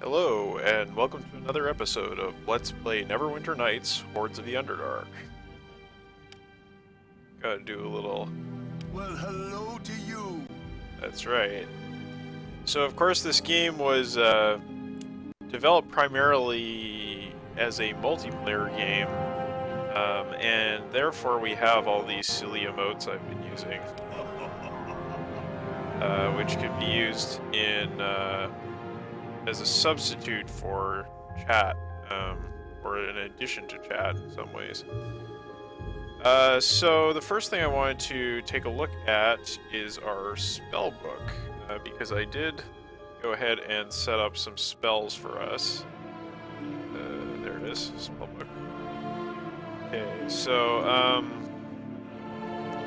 Hello, and welcome to another episode of Let's Play Neverwinter Nights, Hordes of the Underdark. Gotta do a little... Well, hello to you. That's right. So, of course, this game was developed primarily as a multiplayer game, and therefore we have all these silly emotes I've been using, which could be used in... as a substitute for chat, or in addition to chat in some ways. So the first thing I wanted to take a look at is our spell book, because I did go ahead and set up some spells for us. There it is, spell book. Okay, so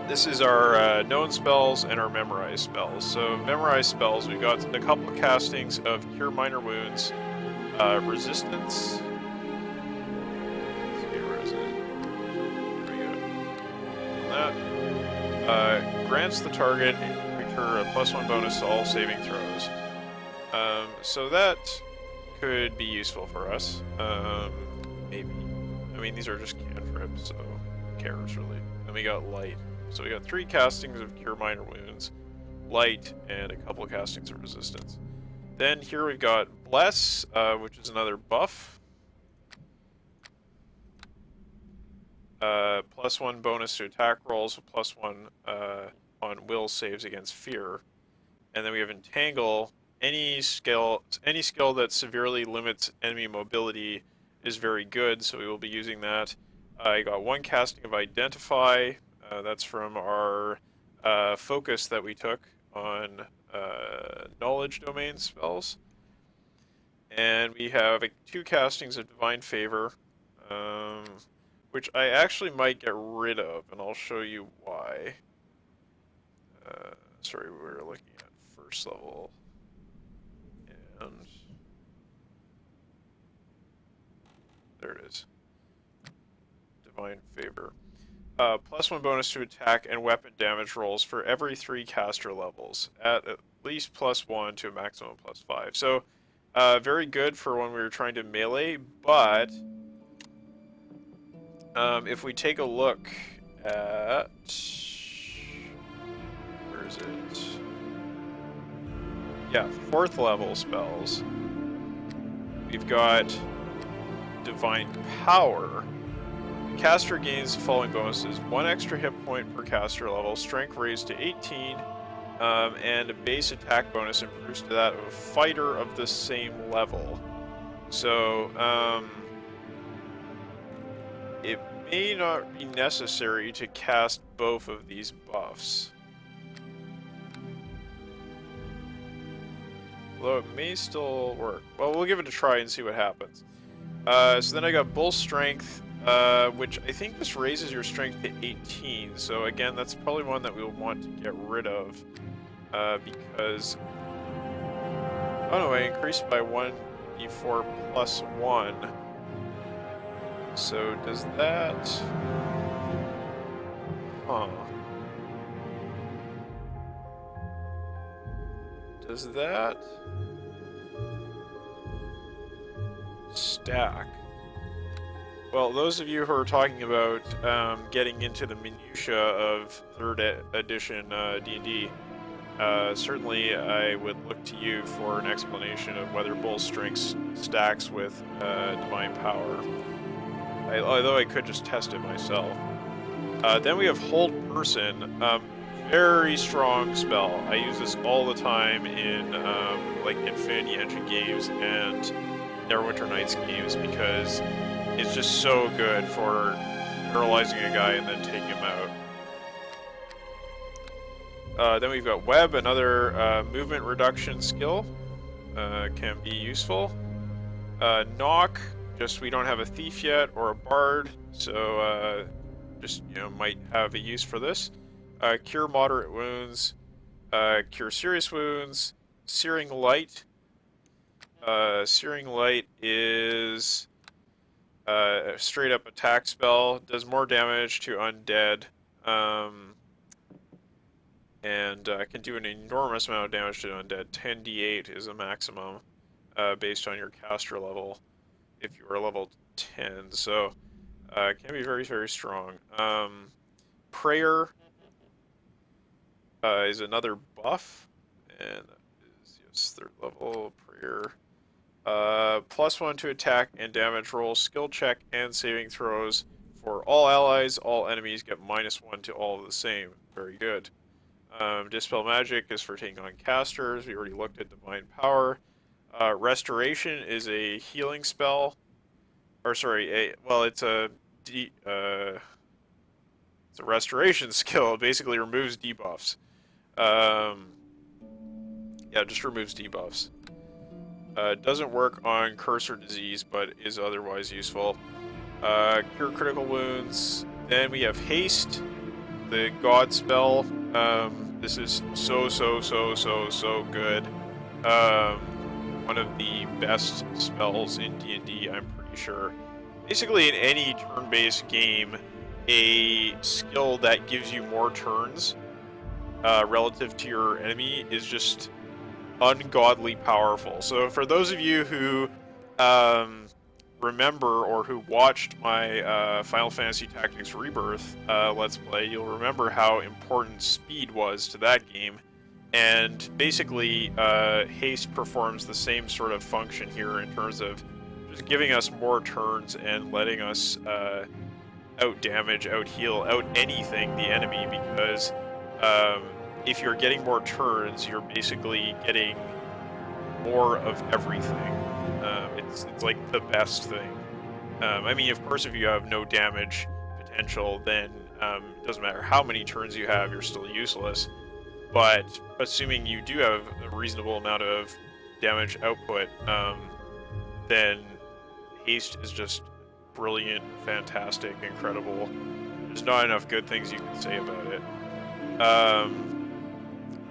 this is our known spells and our memorized spells. So memorized spells, we got a couple of castings of Cure Minor Wounds, Resistance. Let's see, where is it? There we go. That grants the target creature a +1 bonus to all saving throws. So that could be useful for us. Maybe. I mean, these are just cantrips, so who cares really? Then we got Light. So we got 3 castings of Cure Minor Wounds, Light, and a couple of castings of Resistance. Then here we've got Bless, which is another buff. +1 bonus to attack rolls, +1 on will saves against fear. And then we have Entangle. Any skill that severely limits enemy mobility is very good, so we will be using that. I got 1 casting of Identify. That's from our focus that we took on knowledge domain spells. And we have 2 castings of Divine Favor, which I actually might get rid of, and I'll show you why. Sorry, we were looking at first level. And there it is. Divine Favor. +1 bonus to attack and weapon damage rolls for every 3 caster levels, at least +1 to a maximum of +5. So, very good for when we were trying to melee, but if we take a look at... Where is it? Yeah, 4th level spells. We've got Divine Power. Caster gains the following bonuses: 1 extra hit point per caster level, strength raised to 18, and a base attack bonus improves to that of a fighter of the same level. So, it may not be necessary to cast both of these buffs. Although it may still work. Well, we'll give it a try and see what happens. So then I got Bull Strength, which I think just raises your strength to 18. So again, that's probably one that we'll want to get rid of, because... Oh no, I increased by 1d4 plus 1. So does that... Huh. Does that... stack? Well, those of you who are talking about getting into the minutiae of 3rd edition D&D, certainly I would look to you for an explanation of whether Bull Strength stacks with Divine Power. Although I could just test it myself. Then we have Hold Person. Very strong spell. I use this all the time in like Infinity Engine games and Neverwinter Nights games, because it's just so good for paralyzing a guy and then taking him out. Then we've got Web, another movement reduction skill. Can be useful. Knock, just we don't have a Thief yet or a Bard, so just, you know, might have a use for this. Cure Moderate Wounds, Cure Serious Wounds, Searing Light. Searing Light is a straight up attack spell, does more damage to undead, and can do an enormous amount of damage to undead. 10d8 is a maximum. based on your caster level if you are level 10. So it can be very, very strong. Prayer is another buff, and that is, yes, 3rd level prayer. +1 to attack and damage rolls, skill check, and saving throws for all allies. All enemies get -1 to all of the same. Very good. Dispel Magic is for taking on casters. We already looked at Divine Power. Restoration is a healing spell. Or sorry, it's a restoration skill. It basically removes debuffs. Yeah, just removes debuffs. Doesn't work on curse or disease, but is otherwise useful. Cure critical wounds. Then we have haste, the god spell. This is so good. One of the best spells in D&D, I'm pretty sure. Basically, in any turn-based game, a skill that gives you more turns relative to your enemy is just ungodly powerful. So for those of you who remember or who watched my Final Fantasy Tactics Rebirth Let's Play, you'll remember how important speed was to that game. And basically, haste performs the same sort of function here in terms of just giving us more turns and letting us out damage, out heal, out anything the enemy, because if you're getting more turns, you're basically getting more of everything. It's like the best thing. I mean, of course, if you have no damage potential, then it doesn't matter how many turns you have, you're still useless. But assuming you do have a reasonable amount of damage output, then haste is just brilliant, fantastic, incredible. There's not enough good things you can say about it.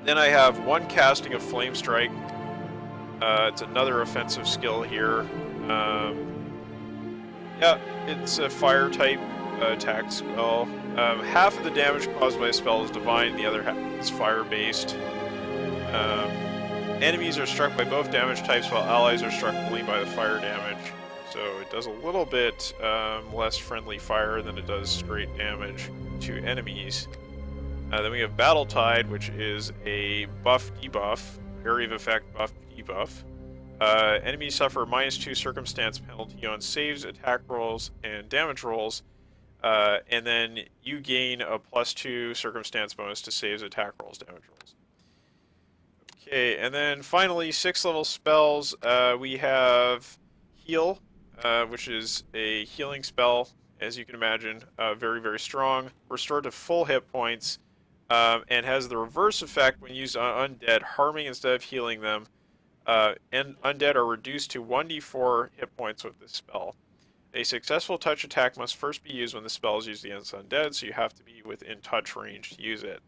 Then I have 1 casting of Flame Strike. It's another offensive skill here. Yeah, it's a fire type attack spell. Half of the damage caused by a spell is divine, the other half is fire-based. Enemies are struck by both damage types, while allies are struck only by the fire damage. So it does a little bit less friendly fire than it does straight damage to enemies. Then we have Battle Tide, which is a buff-debuff, area of effect buff-debuff. Enemies suffer -2 circumstance penalty on saves, attack rolls, and damage rolls. And then you gain a +2 circumstance bonus to saves, attack rolls, damage rolls. Okay, and then finally, 6th level spells. We have Heal, which is a healing spell, as you can imagine. Very, very strong. Restored to full hit points, and has the reverse effect when used on undead, harming instead of healing them. And undead are reduced to 1d4 hit points with this spell. A successful touch attack must first be used when the spell is used against undead, so you have to be within touch range to use it.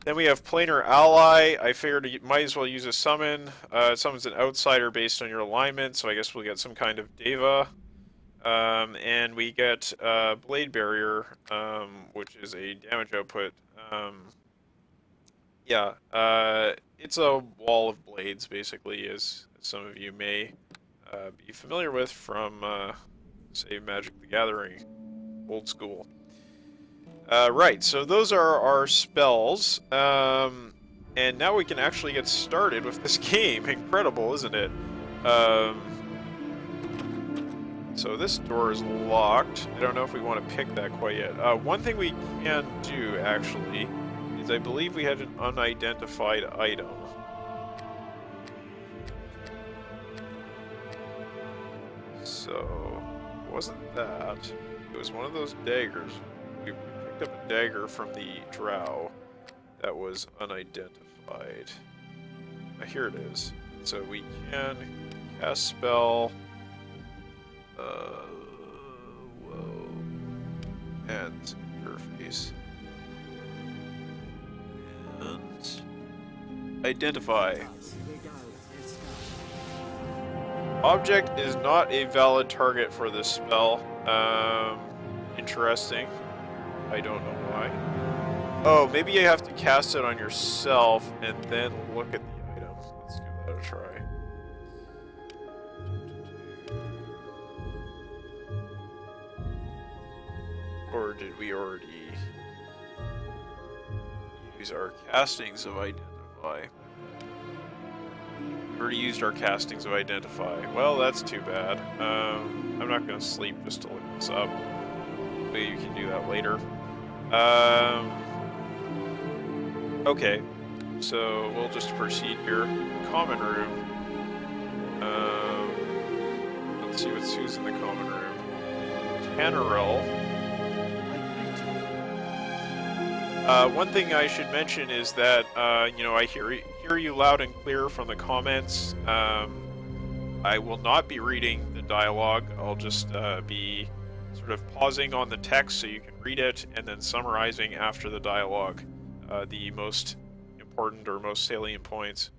Then we have Planar Ally. I figured you might as well use a summon. It summons an outsider based on your alignment, so I guess we'll get some kind of Deva. And we get Blade Barrier, which is a damage output. It's a wall of blades, basically, as some of you may be familiar with from, say, Magic the Gathering, old school. Right, so those are our spells, and now we can actually get started with this game. Incredible, isn't it? So this door is locked. I don't know if we want to pick that quite yet. One thing we can do, actually, is I believe we had an unidentified item. So, it wasn't that. It was one of those daggers. We picked up a dagger from the drow that was unidentified. Here it is. So we can cast spell. Whoa. And interface. And identify. Object is not a valid target for this spell. Interesting. I don't know why. Oh, maybe you have to cast it on yourself and then look at the item. Let's give that a try. Or did we already use our castings of identify? We already used our castings of identify. Well, that's too bad. I'm not going to sleep just to look this up. Maybe you can do that later. Okay, so we'll just proceed here. Common room. Let's see who's in the common room. Tannerel. One thing I should mention is that, you know, I hear you loud and clear from the comments. I will not be reading the dialogue. I'll just be sort of pausing on the text so you can read it, and then summarizing after the dialogue the most important or most salient points.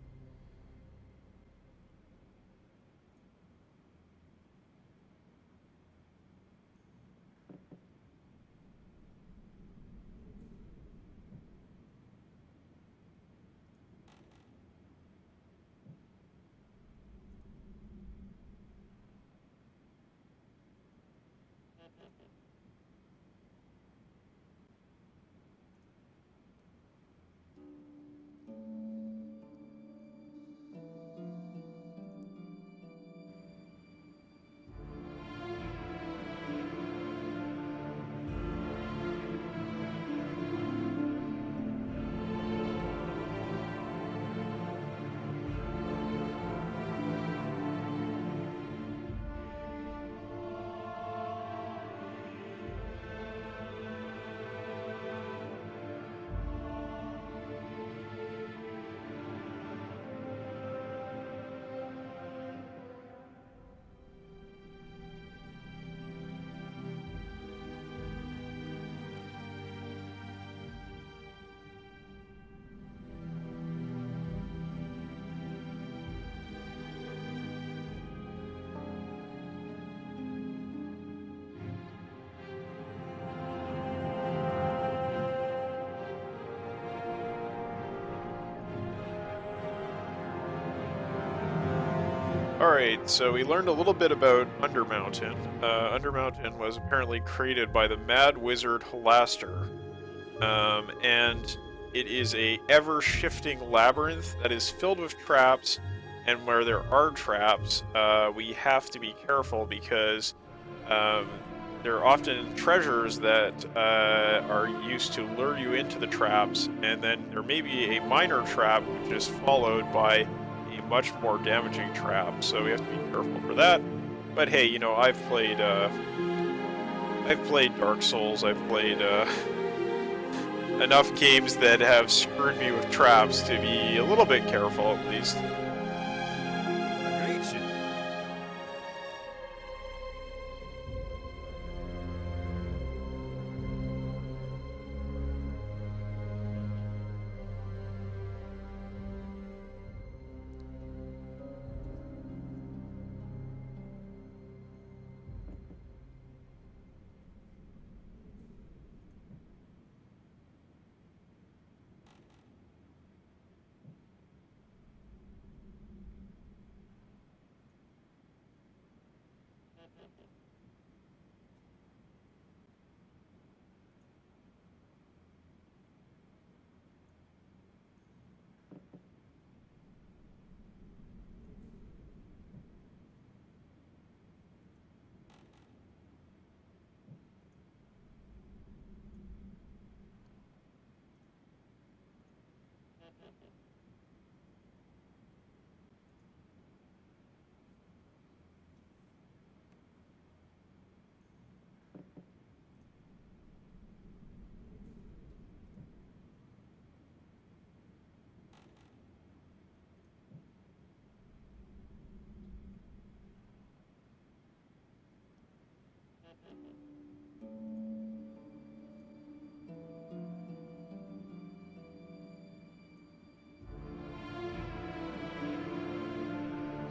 Alright, so we learned a little bit about Undermountain. Undermountain was apparently created by the mad wizard Halaster. And it is a ever-shifting labyrinth that is filled with traps, and where there are traps, we have to be careful because there are often treasures that are used to lure you into the traps, and then there may be a minor trap which is followed by a much more damaging trap, so we have to be careful for that. But hey, you know, I've played Dark Souls, I've played enough games that have screwed me with traps to be a little bit careful, at least.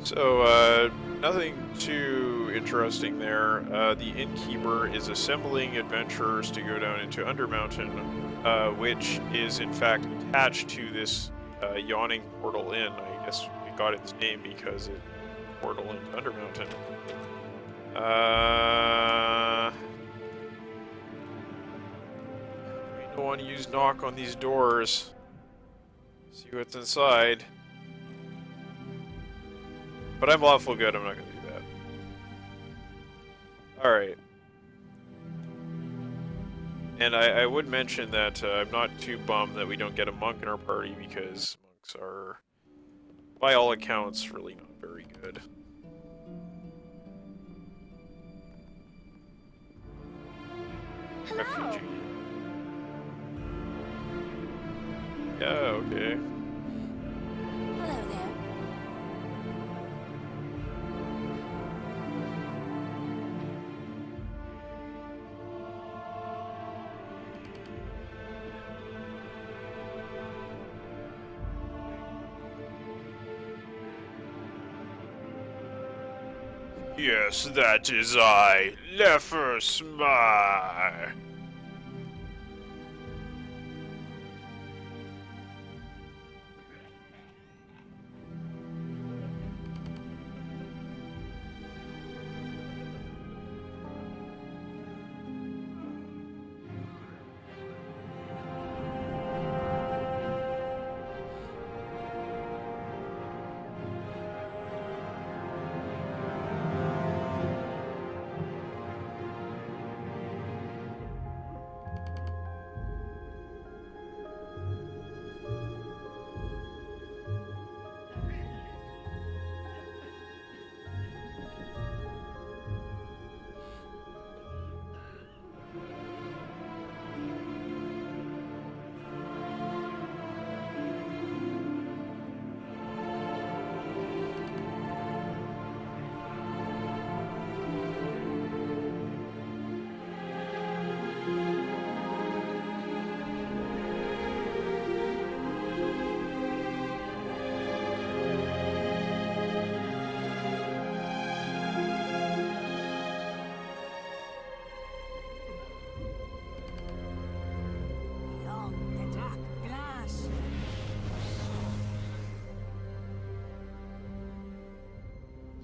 So, nothing too interesting there. The innkeeper is assembling adventurers to go down into Undermountain, which is in fact attached to this yawning portal inn. I guess we it got its name because it portal into Undermountain. We don't want to use knock on these doors. See what's inside. But I'm lawful good, I'm not going to do that. Alright. And I would mention that I'm not too bummed that we don't get a monk in our party, because monks are, by all accounts, really not very good. Hello. Refugee. Yeah, okay. Hello there. Yes, that is I, Lefersmar.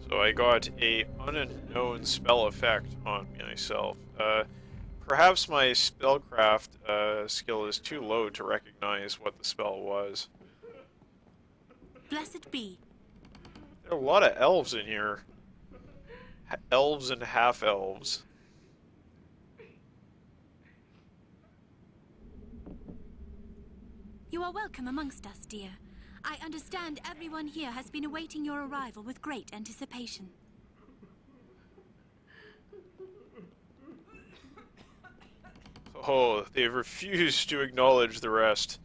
So I got a unknown spell effect on myself. Perhaps my spellcraft skill is too low to recognize what the spell was. Blessed be. There are a lot of elves in here. Elves and half-elves. You are welcome amongst us, dear. I understand everyone here has been awaiting your arrival with great anticipation. Oh, they've refused to acknowledge the rest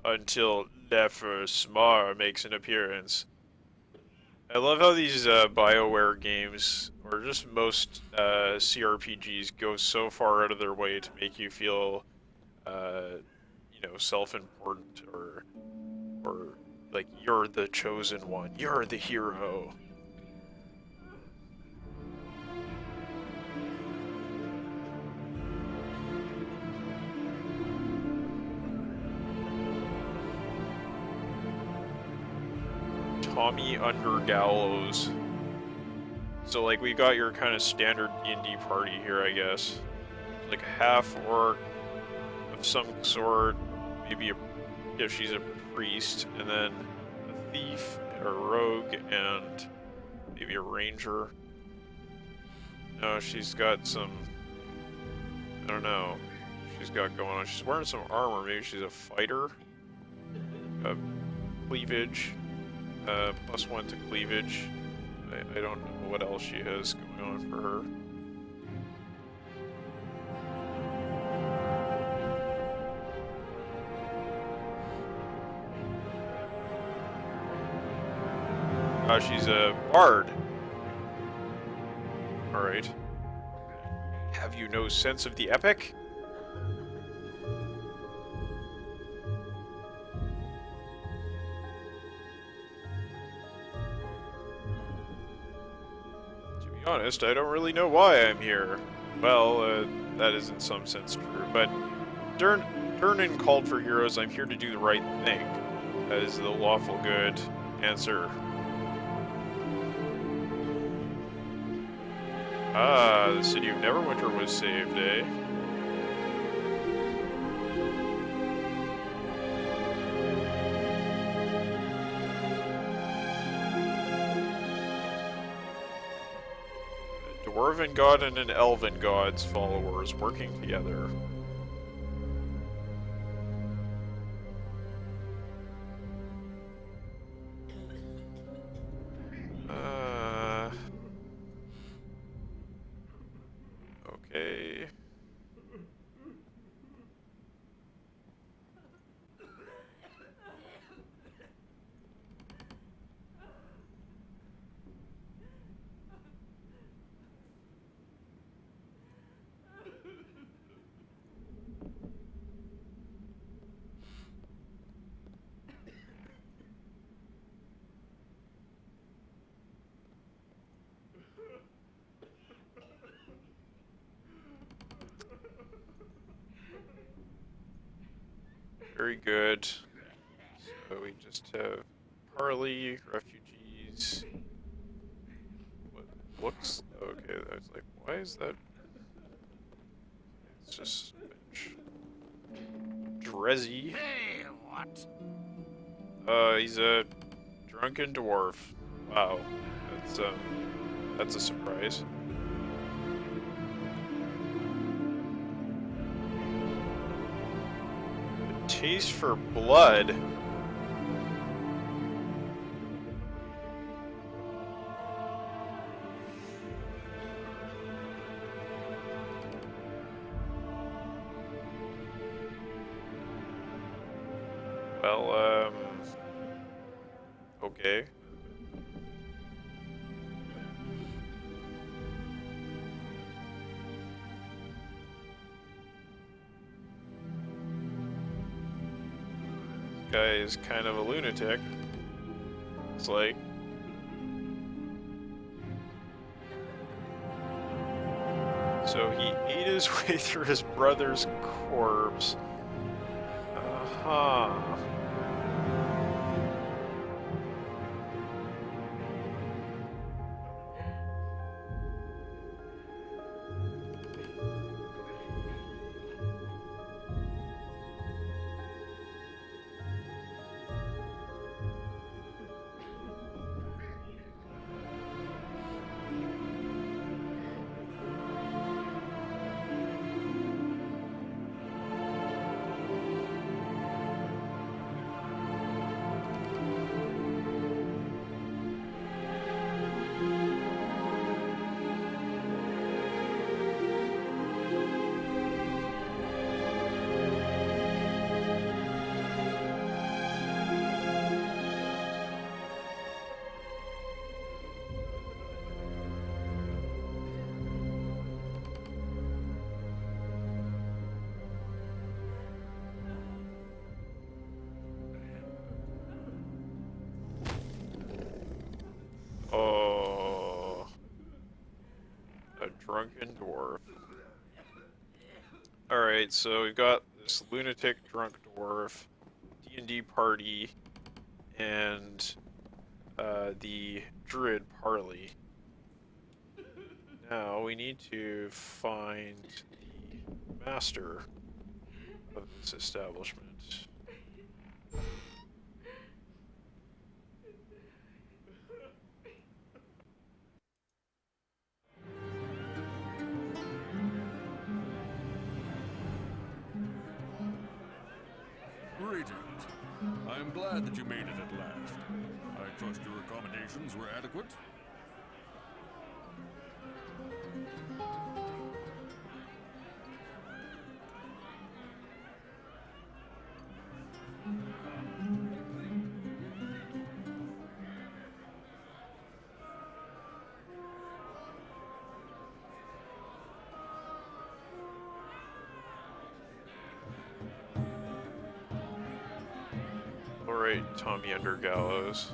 until Neverwinter makes an appearance. I love how these BioWare games, or just most CRPGs, go so far out of their way to make you feel, you know, self-important, or like you're the chosen one, you're the hero. Tommy Undergallows. So like we got your kind of standard D&D party here, I guess. Like a half orc of some sort, maybe if she's a priest, and then a thief or a rogue, and maybe a ranger. No, she's got some, I don't know, she's got going on. She's wearing some armor. Maybe she's a fighter. Cleavage. +1 to cleavage. I don't know what else she has going on for her. She's a bard. Alright. Have you no sense of the epic? Honest, I don't really know why I'm here. Well, that is in some sense true, but Durnan called for heroes. I'm here to do the right thing. That is the lawful good answer. Ah, the city of Neverwinter was saved, eh? A dwarven god and an elven god's followers working together. Okay. Very good. So we just have parley, refugees. What looks okay? I was like, why is that? It's just a bench. Drezzy. Hey, what? He's a drunken dwarf. Wow, that's a surprise. A taste for blood. Well, okay. This guy is kind of a lunatic. It's like. So he ate his way through his brother's corpse. Uh-huh. Oh, a drunken dwarf. Alright, so we've got this lunatic drunk dwarf, D&D party, and the druid parley. Now we need to find the master of this establishment. Greetings. I am glad that you made it at last. I trust your accommodations were adequate? Alright, Tommy Undergallows.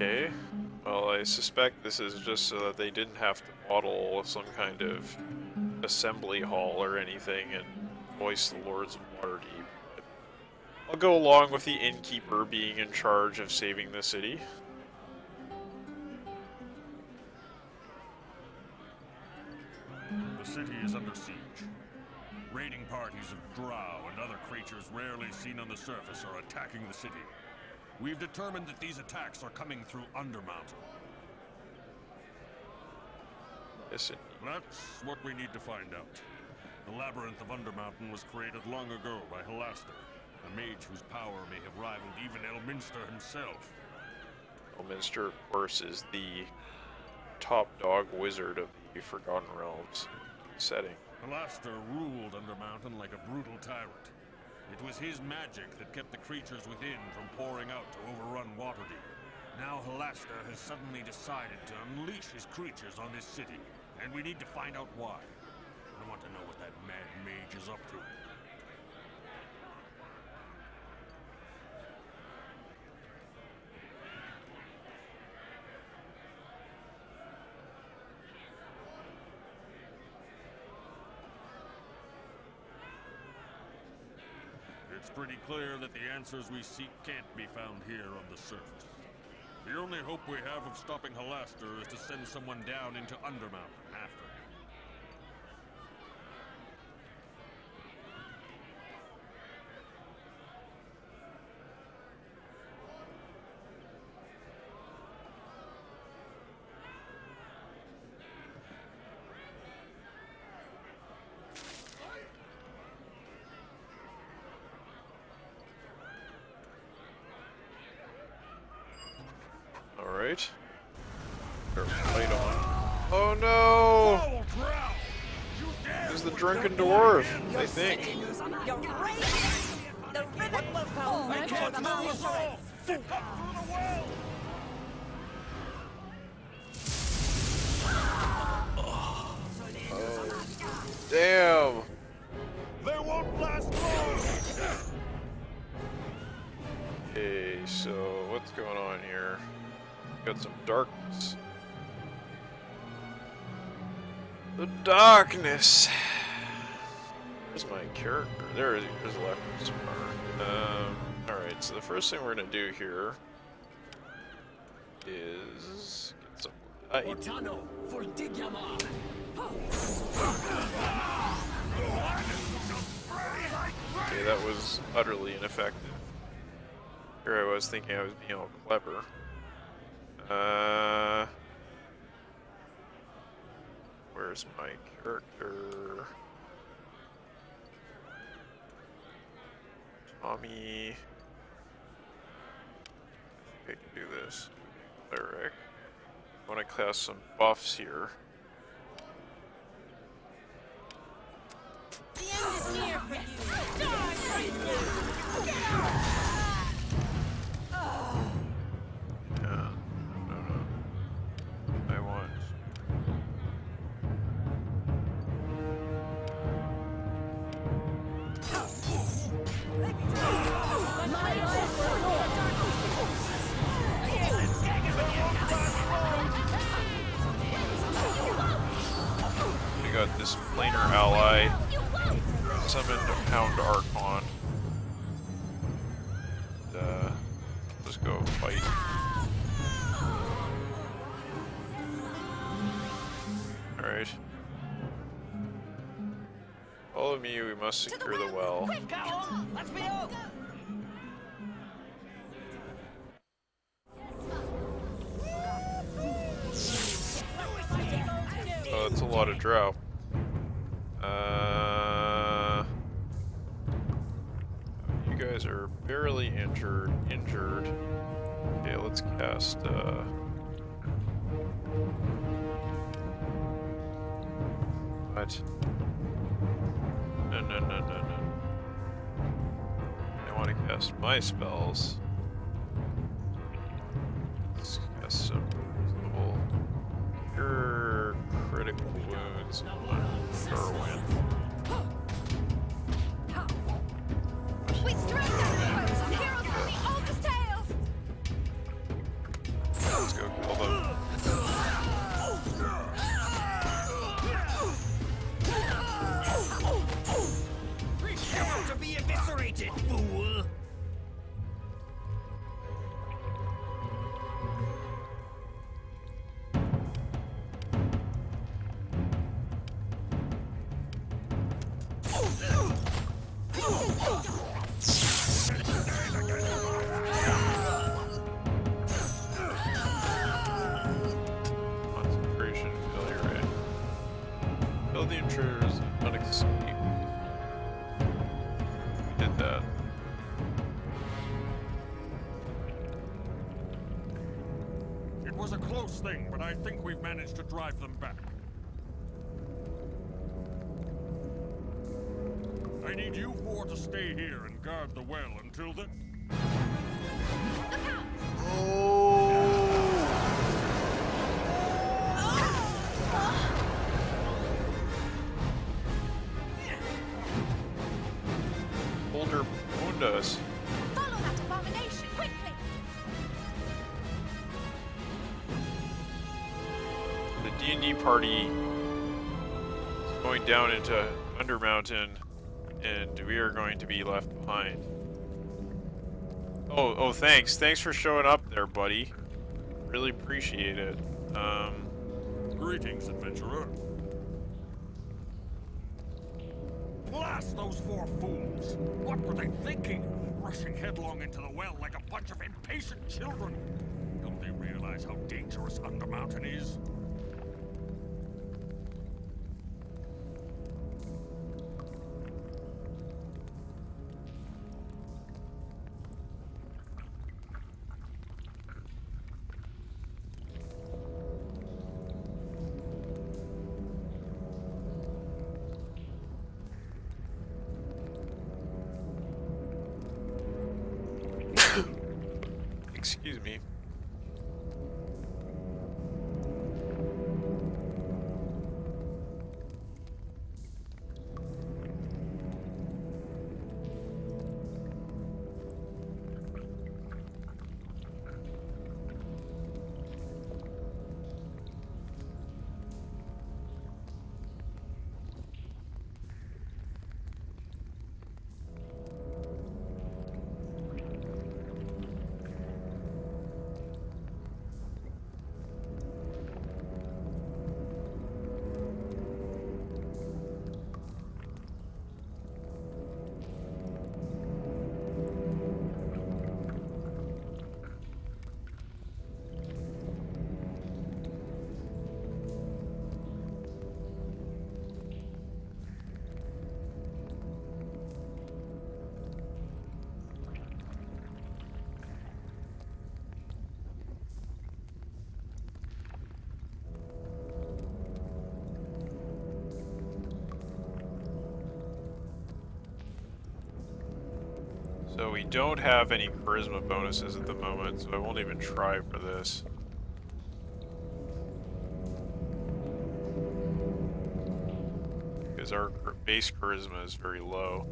Okay. Well, I suspect this is just so that they didn't have to model some kind of assembly hall or anything and voice the Lords of Waterdeep. But I'll go along with the innkeeper being in charge of saving the city. The city is under siege. Raiding parties of drow and other creatures rarely seen on the surface are attacking the city. We've determined that these attacks are coming through Undermountain. Yes, That's what we need to find out. The Labyrinth of Undermountain was created long ago by Halaster, a mage whose power may have rivaled even Elminster himself. Elminster, of course, is the top dog wizard of the Forgotten Realms setting. Halaster ruled Undermountain like a brutal tyrant. It was his magic that kept the creatures within from pouring out to overrun Waterdeep. Now Halaster has suddenly decided to unleash his creatures on this city, and we need to find out why. I want to know what that mad mage is up to. It's pretty clear that the answers we seek can't be found here on the surface. The only hope we have of stopping Halaster is to send someone down into Undermountain after him. Alright. Light on. Oh no! There's the drunken dwarf, I think. Oh, damn! They won't last long! Okay, so what's going on here? Got some darkness. The darkness. Where's my character? There's Electro's part. Alright, so the first thing we're gonna do here is get some light. Okay, that was utterly ineffective. Here I was thinking I was being all clever. Where's my character? Tommy. I think I can do this. Cleric. I want to cast some buffs here. The end is near for you. Yeah. No. I want. We got this planar ally summoned Hound Archon. Let's go fight. Alright. Follow me, we must secure the well. Oh, that's a lot of drow. You guys are barely injured. Okay, let's cast, What? No. I want to cast my spells. Let's cast some reasonable cure critical wounds on Durnan. We strike our heroes from the oldest tales. Concentration failure rate. Kill the intruders, not escape. We did that. It was a close thing, but I think we've managed to drive them back. I need you four to stay here and guard the well until then. Boulder owned us. Follow that abomination quickly! The D&D party is going down into Undermountain, and we are going to be left behind. Oh, thanks. Thanks for showing up there, buddy. Really appreciate it. Greetings, adventurer. Blast those four fools! What were they thinking? Rushing headlong into the well like a bunch of impatient children. Don't they realize how dangerous Undermountain is? Excuse me. So we don't have any charisma bonuses at the moment, so I won't even try for this. Because our base charisma is very low.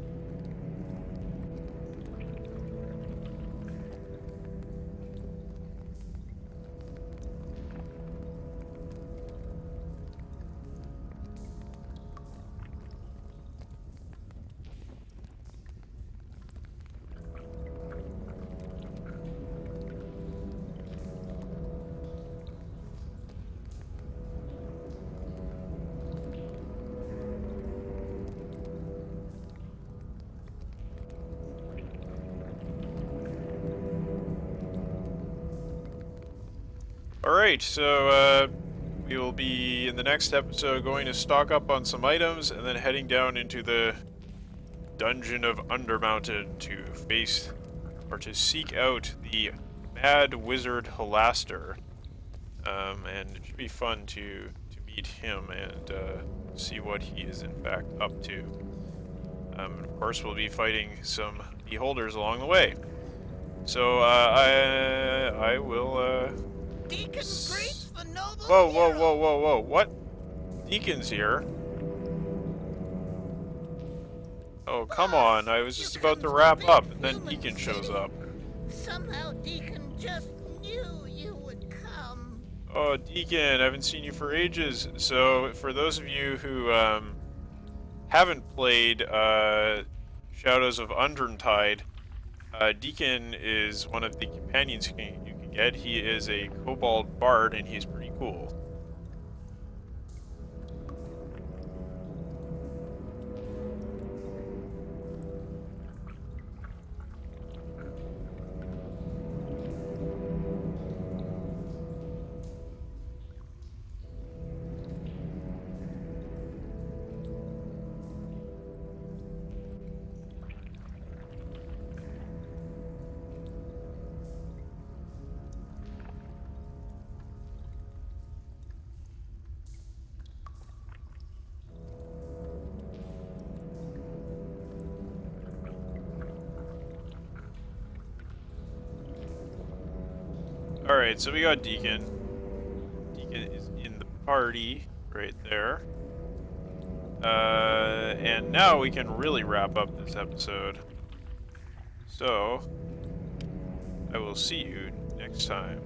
Alright, so we will be, in the next episode, going to stock up on some items and then heading down into the Dungeon of Undermountain to face, or to seek out the Mad Wizard Halaster. And it should be fun to meet him and see what he is in fact up to. And of course, we'll be fighting some beholders along the way. So I will... Deacon greets the noble Whoa, what? Deacon's here? Oh, come on, I was just about to wrap up, and then Deacon shows up. Somehow Deacon just knew you would come. Oh, Deacon, I haven't seen you for ages. So, for those of you who haven't played Shadows of Undertide, Deacon is one of the companions you can get. He is a kobold bard, and he's pretty cool. Alright, so we got Deacon. Deacon is in the party right there. And now we can really wrap up this episode. So, I will see you next time.